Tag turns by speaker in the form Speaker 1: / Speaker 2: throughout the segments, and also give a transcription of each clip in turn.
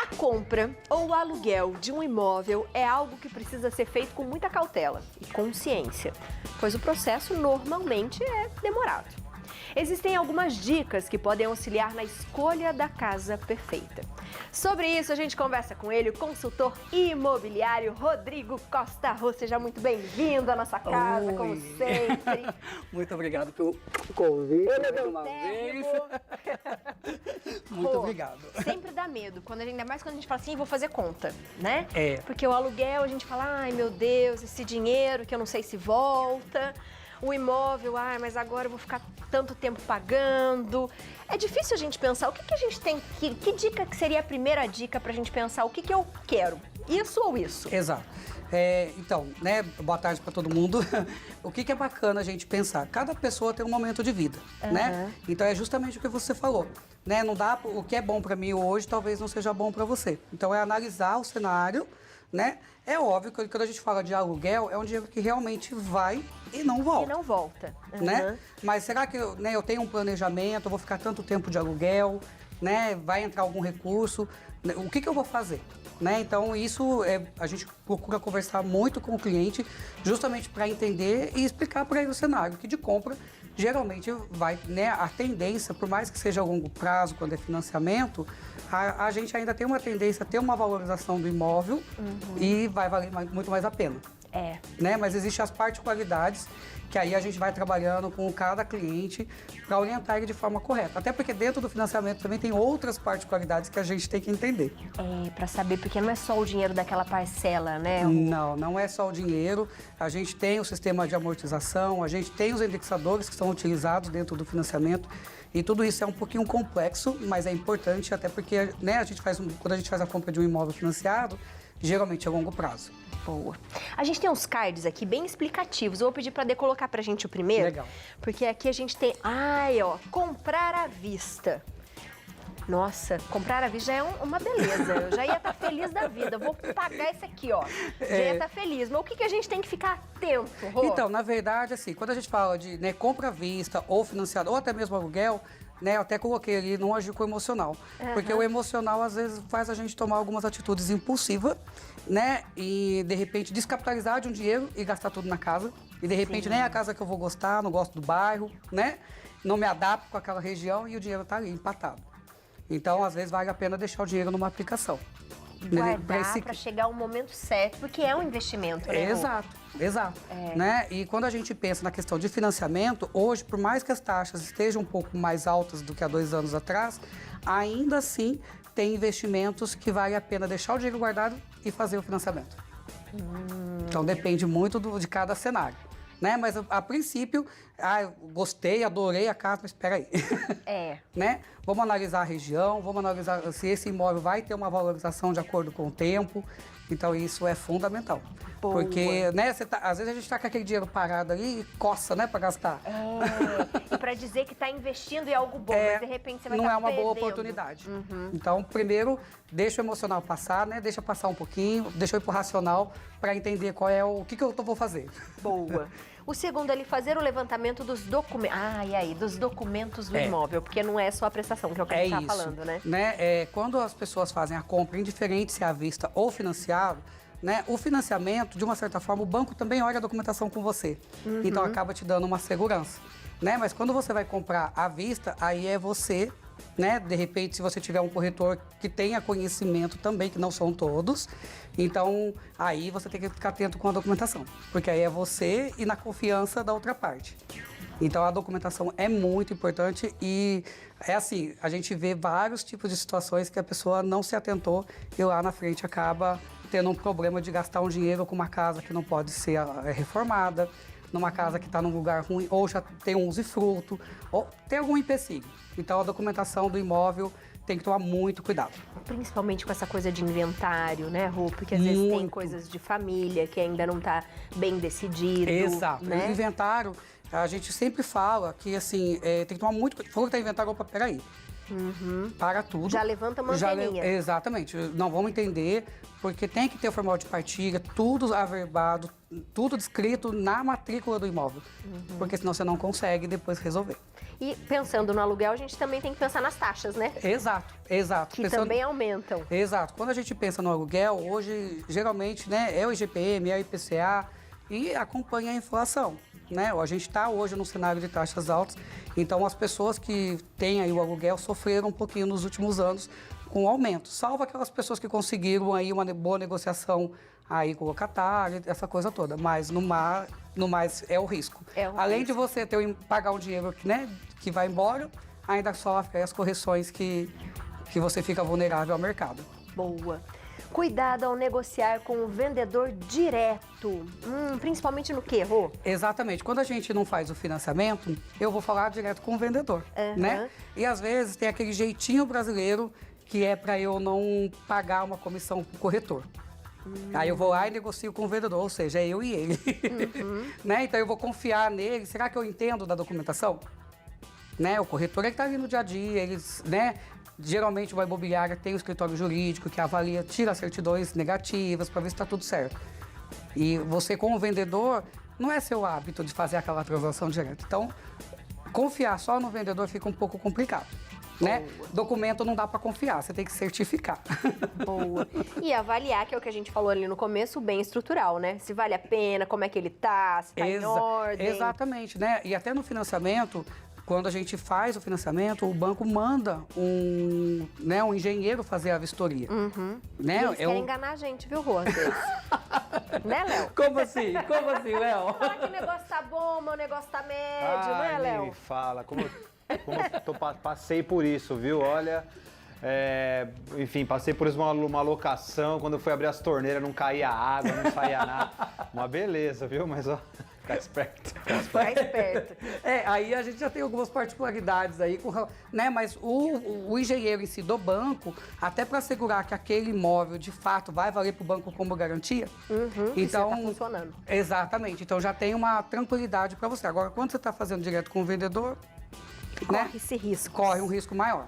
Speaker 1: A compra ou o aluguel de um imóvel é algo que precisa ser feito com muita cautela e consciência, pois o processo normalmente é demorado. Existem algumas dicas que podem auxiliar na escolha da casa perfeita. Sobre isso, a gente conversa com ele, o consultor imobiliário Rodrigo Costa Rô. Seja muito bem-vindo à nossa casa, como sempre.
Speaker 2: Muito obrigado pelo convite.
Speaker 1: Ele é meu
Speaker 2: uma vez.
Speaker 1: Muito
Speaker 2: obrigado.
Speaker 1: Sempre dá medo, ainda mais quando a gente fala assim, vou fazer conta, né?
Speaker 2: É.
Speaker 1: Porque o aluguel, a gente fala, ai meu Deus, esse dinheiro que eu não sei se volta. O imóvel, mas agora eu vou ficar tanto tempo pagando. É difícil a gente pensar, o que a gente tem que dica que seria a primeira dica pra gente pensar, o que eu quero? Isso ou isso?
Speaker 2: Exato. Então, né, boa tarde para todo mundo. O que é bacana a gente pensar? Cada pessoa tem um momento de vida, né? Então é justamente o que você falou, né? Não dá, o que é bom para mim hoje talvez não seja bom para você. Então é analisar o cenário, né? É óbvio que quando a gente fala de aluguel, é um dinheiro que realmente vai e não volta.
Speaker 1: E não volta.
Speaker 2: Né? Mas será que eu tenho um planejamento, eu vou ficar tanto tempo de aluguel, né? Vai entrar algum recurso? O que eu vou fazer? Né? Então, isso a gente procura conversar muito com o cliente, justamente para entender e explicar para ele o cenário, que de compra, geralmente vai, né, a tendência, por mais que seja a longo prazo, quando é financiamento, a gente ainda tem uma tendência a ter uma valorização do imóvel e vai valer muito mais a pena. Né? Mas existem as particularidades que aí a gente vai trabalhando com cada cliente para orientar ele de forma correta. Até porque dentro do financiamento também tem outras particularidades que a gente tem que entender.
Speaker 1: Para saber, porque não é só o dinheiro daquela parcela, né?
Speaker 2: Não é só o dinheiro. A gente tem o sistema de amortização, a gente tem os indexadores que são utilizados dentro do financiamento. E tudo isso é um pouquinho complexo, mas é importante, até porque, né, quando a gente faz a compra de um imóvel financiado, geralmente é a longo prazo.
Speaker 1: Boa. A gente tem uns cards aqui bem explicativos. Eu vou pedir para Dê colocar pra gente o primeiro.
Speaker 2: Legal.
Speaker 1: Porque aqui a gente tem... comprar à vista. Nossa, comprar à vista já é uma beleza. Eu já ia estar feliz da vida. Eu vou pagar esse aqui, ó. Já ia estar feliz. Mas o que a gente tem que ficar atento, Rô?
Speaker 2: Então, na verdade, assim, quando a gente fala de, né, compra à vista ou financiado, ou até mesmo aluguel, né, eu até coloquei ali, não agir com o emocional. Porque o emocional, às vezes, faz a gente tomar algumas atitudes impulsivas, né? E, de repente, descapitalizar de um dinheiro e gastar tudo na casa. E, de repente, nem é a casa que eu vou gostar, não gosto do bairro, né? Não me adapto com aquela região e o dinheiro tá ali, empatado. Então, às vezes, vale a pena deixar o dinheiro numa aplicação.
Speaker 1: Guardar para chegar o momento certo, porque é um investimento, né?
Speaker 2: Exato. Né? E quando a gente pensa na questão de financiamento, hoje, por mais que as taxas estejam um pouco mais altas do que há 2 anos atrás, ainda assim tem investimentos que vale a pena deixar o dinheiro guardado e fazer o financiamento. Então depende muito de cada cenário. Né? Mas a princípio, eu gostei, adorei a casa, mas espera aí. Né? Vamos analisar a região, vamos analisar se esse imóvel vai ter uma valorização de acordo com o tempo. Então isso é fundamental.
Speaker 1: Boa.
Speaker 2: Porque, né, às vezes a gente está com aquele dinheiro parado ali e coça, né, para gastar.
Speaker 1: E para dizer que está investindo em algo bom, mas de repente você vai
Speaker 2: não
Speaker 1: estar
Speaker 2: é uma boa
Speaker 1: perdendo.
Speaker 2: oportunidade. Então, primeiro, deixa o emocional passar, né? Deixa passar um pouquinho, deixa eu ir pro racional para entender qual é o que eu vou fazer.
Speaker 1: Boa. O segundo ali, fazer o levantamento dos documentos. Dos documentos do imóvel, porque não é só a prestação, que é o que a gente tá falando, né?
Speaker 2: Quando as pessoas fazem a compra, indiferente se é à vista ou financiado, né? O financiamento, de uma certa forma, o banco também olha a documentação com você. Então acaba te dando uma segurança. Né? Mas quando você vai comprar à vista, aí é você, né? De repente, se você tiver um corretor que tenha conhecimento também, que não são todos, então aí você tem que ficar atento com a documentação, porque aí é você e na confiança da outra parte. Então a documentação é muito importante e é assim, a gente vê vários tipos de situações que a pessoa não se atentou e lá na frente acaba tendo um problema de gastar um dinheiro com uma casa que não pode ser reformada, numa casa que está num lugar ruim, ou já tem um usufruto, ou tem algum empecilho. Então a documentação do imóvel tem que tomar muito cuidado.
Speaker 1: Principalmente com essa coisa de inventário, né, Rô? Porque às vezes tem coisas de família que ainda não está bem decidido.
Speaker 2: Exato.
Speaker 1: Né?
Speaker 2: O inventário, a gente sempre fala que assim, tem que tomar muito cuidado. Falou que tá inventário, opa, peraí. Para tudo.
Speaker 1: Já levanta a mantelinha.
Speaker 2: Exatamente. Não vamos entender, porque tem que ter o formal de partilha, tudo averbado, tudo descrito na matrícula do imóvel. Porque senão você não consegue depois resolver.
Speaker 1: E pensando no aluguel, a gente também tem que pensar nas taxas, né?
Speaker 2: Exato, exato.
Speaker 1: Que também aumentam.
Speaker 2: Exato. Quando a gente pensa no aluguel, hoje, geralmente, né, é o IGPM, é o IPCA e acompanha a inflação, né? A gente está hoje num cenário de taxas altas, então as pessoas que têm aí o aluguel sofreram um pouquinho nos últimos anos com o aumento, salvo aquelas pessoas que conseguiram aí uma boa negociação aí com o locatário, essa coisa toda, mas no mais é o risco. Além de você pagar um dinheiro né, que vai embora, ainda sofre as correções que você fica vulnerável ao mercado.
Speaker 1: Boa. Cuidado ao negociar com o vendedor direto, principalmente no quê, Rô?
Speaker 2: Exatamente. Quando a gente não faz o financiamento, eu vou falar direto com o vendedor, né? E às vezes tem aquele jeitinho brasileiro que é para eu não pagar uma comissão para o corretor. Aí eu vou lá e negocio com o vendedor, ou seja, é eu e ele. Né? Então eu vou confiar nele. Será que eu entendo da documentação? Né? O corretor é que está ali no dia a dia, eles, né? Geralmente uma imobiliária tem um escritório jurídico que avalia, tira as certidões negativas para ver se está tudo certo. E você, como vendedor, não é seu hábito de fazer aquela transação direta. Então, confiar só no vendedor fica um pouco complicado. Né? Documento não dá para confiar, você tem que certificar.
Speaker 1: Boa. E avaliar, que é o que a gente falou ali no começo, o bem estrutural, né? Se vale a pena, como é que ele tá, se tá em ordem.
Speaker 2: Exatamente, né? E até no financiamento, quando a gente faz o financiamento, o banco manda um engenheiro fazer a vistoria. Né?
Speaker 1: E eles querem enganar a gente, viu, Rô? Né, Léo?
Speaker 2: Como assim? Como assim, Léo?
Speaker 1: Fala que o negócio tá bom, mas o negócio tá médio, não é, Léo?
Speaker 3: Me fala, passei por isso, viu? Olha, enfim, passei por isso uma locação, quando eu fui abrir as torneiras não caía água, não saía nada. Uma beleza, viu? Mas ó, ficar esperto.
Speaker 1: Ficar esperto.
Speaker 2: Aí a gente já tem algumas particularidades aí, né? Mas o engenheiro em si do banco, até para assegurar que aquele imóvel de fato vai valer para o banco como garantia. Então,
Speaker 1: tá funcionando.
Speaker 2: Exatamente. Então já tem uma tranquilidade para você. Agora, quando você está fazendo direto com o vendedor,
Speaker 1: corre esse risco.
Speaker 2: Corre um risco maior.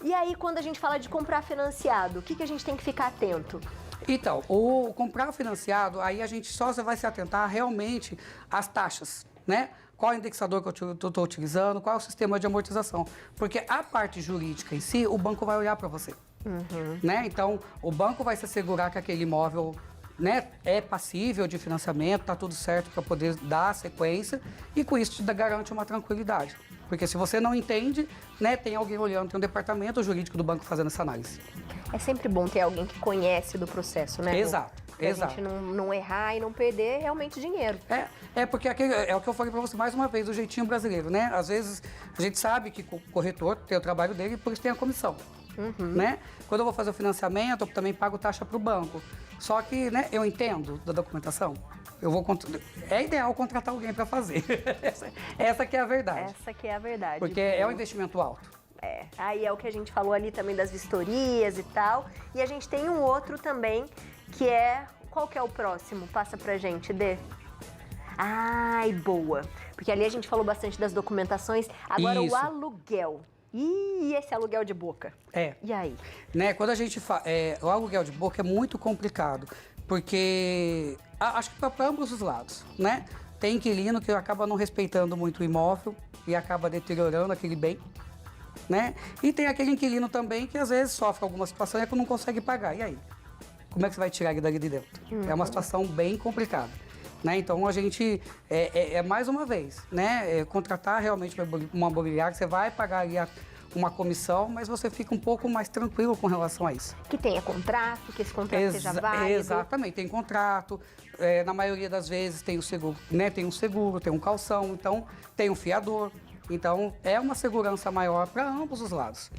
Speaker 1: E aí, quando a gente fala de comprar financiado, o que a gente tem que ficar atento?
Speaker 2: Então, o comprar financiado, aí a gente só vai se atentar realmente às taxas, né? Qual é o indexador que eu estou utilizando, qual é o sistema de amortização. Porque a parte jurídica em si, o banco vai olhar para você. Né? Então, o banco vai se assegurar que aquele imóvel, né, é passível de financiamento, está tudo certo para poder dar a sequência e com isso te garante uma tranquilidade. Porque se você não entende, né, tem alguém olhando, tem um departamento jurídico do banco fazendo essa análise.
Speaker 1: É sempre bom ter alguém que conhece do processo, né?
Speaker 2: Exato.
Speaker 1: Pra gente não errar e não perder realmente dinheiro.
Speaker 2: Porque é o que eu falei para você mais uma vez, o jeitinho brasileiro, né? Às vezes a gente sabe que o corretor tem o trabalho dele e por isso tem a comissão. Né? Quando eu vou fazer o financiamento, eu também pago taxa para o banco. Só que, né, eu entendo da documentação. É ideal contratar alguém para fazer. Essa que é a verdade.
Speaker 1: Essa que é a verdade.
Speaker 2: Porque é um investimento alto.
Speaker 1: Aí é o que a gente falou ali também das vistorias e tal. E a gente tem um outro também, que é... Qual que é o próximo? Passa pra gente, Dê. Ai, boa. Porque ali a gente falou bastante das documentações. Agora
Speaker 2: Isso.
Speaker 1: O aluguel. E esse aluguel de boca? E aí?
Speaker 2: Né, quando a gente fala... o aluguel de boca é muito complicado. Porque... acho que para ambos os lados, né? Tem inquilino que acaba não respeitando muito o imóvel e acaba deteriorando aquele bem. Né? E tem aquele inquilino também que às vezes sofre alguma situação e não consegue pagar. E aí? Como é que você vai tirar ele dali de dentro? É uma situação bem complicada. Né? Então a gente, mais uma vez, né? Contratar realmente uma imobiliária, você vai pagar ali uma comissão, mas você fica um pouco mais tranquilo com relação a isso.
Speaker 1: Que tenha contrato, que esse contrato seja válido.
Speaker 2: Exatamente, tem contrato. Na maioria das vezes tem o seguro, né? Tem um seguro, tem um calção, então tem um fiador. Então, é uma segurança maior para ambos os lados.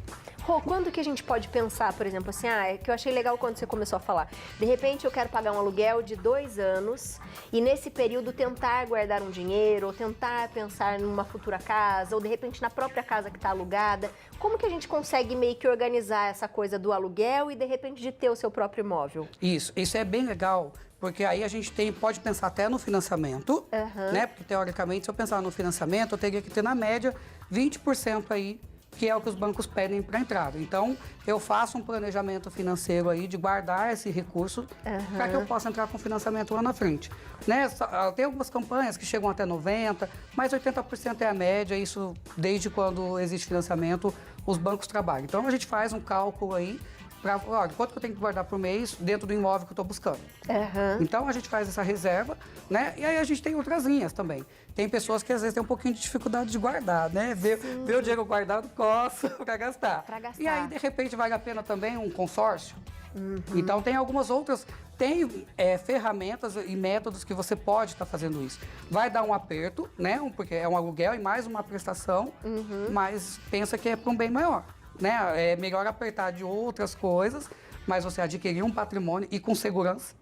Speaker 1: Rô, quando que a gente pode pensar, por exemplo, assim, que eu achei legal quando você começou a falar. De repente, eu quero pagar um aluguel de 2 anos e nesse período tentar guardar um dinheiro ou tentar pensar numa futura casa ou de repente na própria casa que está alugada. Como que a gente consegue meio que organizar essa coisa do aluguel e de repente de ter o seu próprio imóvel?
Speaker 2: Isso é bem legal. Porque aí a gente pode pensar até no financiamento, né? Porque teoricamente, se eu pensar no financiamento, eu teria que ter na média 20% aí que é o que os bancos pedem para entrada. Então, eu faço um planejamento financeiro aí de guardar esse recurso para que eu possa entrar com financiamento lá na frente. Né? Tem algumas campanhas que chegam até 90%, mas 80% é a média, isso desde quando existe financiamento, os bancos trabalham. Então, a gente faz um cálculo aí para, olha, quanto que eu tenho que guardar por mês dentro do imóvel que eu estou buscando. Então, a gente faz essa reserva, né? E aí a gente tem outras linhas também. Tem pessoas que às vezes têm um pouquinho de dificuldade de guardar, né? Ver o dinheiro guardado, coça para gastar. E aí, de repente, vale a pena também um consórcio. Então, tem algumas outras, tem ferramentas e métodos que você pode estar fazendo isso. Vai dar um aperto, né? Porque é um aluguel e mais uma prestação, mas pensa que é para um bem maior. Né? É melhor apertar de outras coisas, mas você adquirir um patrimônio e com segurança.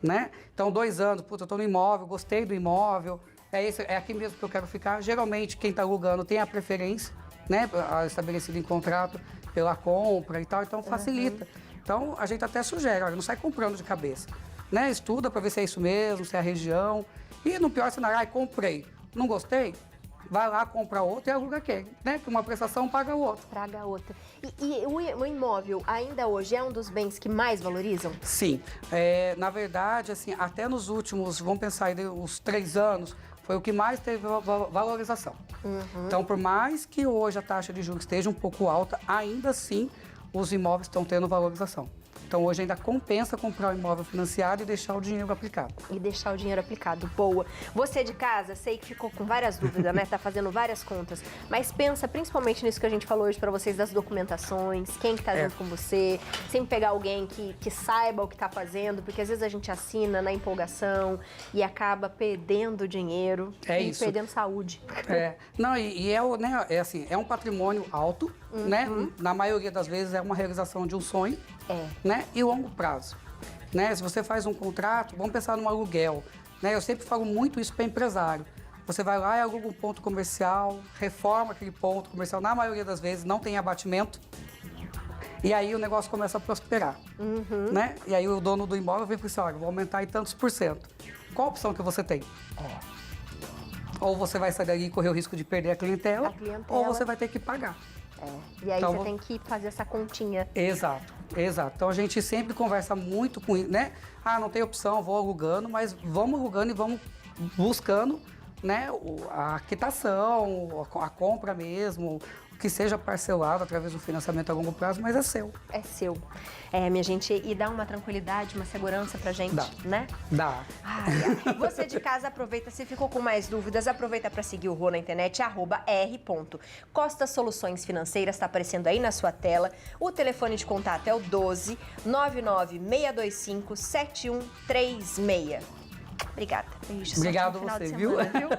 Speaker 2: Né? Então, 2 anos, puta, eu estou no imóvel, gostei do imóvel, é aqui mesmo que eu quero ficar. Geralmente, quem está alugando tem a preferência, né? Estabelecida em contrato pela compra e tal, então facilita. Então, a gente até sugere, olha, não sai comprando de cabeça. Né? Estuda para ver se é isso mesmo, se é a região. E no pior cenário, comprei, não gostei? Vai lá, compra outro e aluga aquele, né? Que uma prestação paga o outro.
Speaker 1: Paga outra. E o imóvel ainda hoje é um dos bens que mais valorizam?
Speaker 2: Sim. Na verdade, assim, até nos últimos, vamos pensar aí, uns 3 anos, foi o que mais teve valorização. Então, por mais que hoje a taxa de juros esteja um pouco alta, ainda assim os imóveis estão tendo valorização. Então, hoje ainda compensa comprar um imóvel financiado e deixar o dinheiro aplicado.
Speaker 1: Boa. Você de casa, sei que ficou com várias dúvidas, né? Tá fazendo várias contas. Mas pensa principalmente nisso que a gente falou hoje para vocês, das documentações, quem que tá junto com você. Sempre pegar alguém que saiba o que tá fazendo, porque às vezes a gente assina na empolgação e acaba perdendo dinheiro e perdendo saúde.
Speaker 2: Não, é um patrimônio alto, né? Na maioria das vezes é uma realização de um sonho. Né? E longo prazo. Né? Se você faz um contrato, vamos pensar num aluguel. Né? Eu sempre falo muito isso para empresário. Você vai lá e aluga um ponto comercial, reforma aquele ponto comercial. Na maioria das vezes não tem abatimento. E aí o negócio começa a prosperar. Né? E aí o dono do imóvel vem e fala assim, olha, vou aumentar em tantos %. Qual a opção que você tem? Ou você vai sair dali e correr o risco de perder a clientela, ou você vai ter que pagar.
Speaker 1: E aí então, você tem que fazer essa continha.
Speaker 2: Exato. Então a gente sempre conversa muito com isso, né? Não tem opção, vou alugando, mas vamos alugando e vamos buscando, né, a quitação, a compra mesmo, que seja parcelado através do financiamento a longo prazo, mas é seu.
Speaker 1: É seu. Minha gente, e dá uma tranquilidade, uma segurança pra gente, né?
Speaker 2: Dá.
Speaker 1: Você de casa, aproveita, se ficou com mais dúvidas, aproveita para seguir o Rô na internet, @r. Soluções Financeiras, tá aparecendo aí na sua tela. O telefone de contato é o 12 99625 7136. Obrigada. Beijos.
Speaker 2: Obrigado
Speaker 1: Ótimo final
Speaker 2: você,
Speaker 1: de
Speaker 2: viu?
Speaker 1: semana, viu?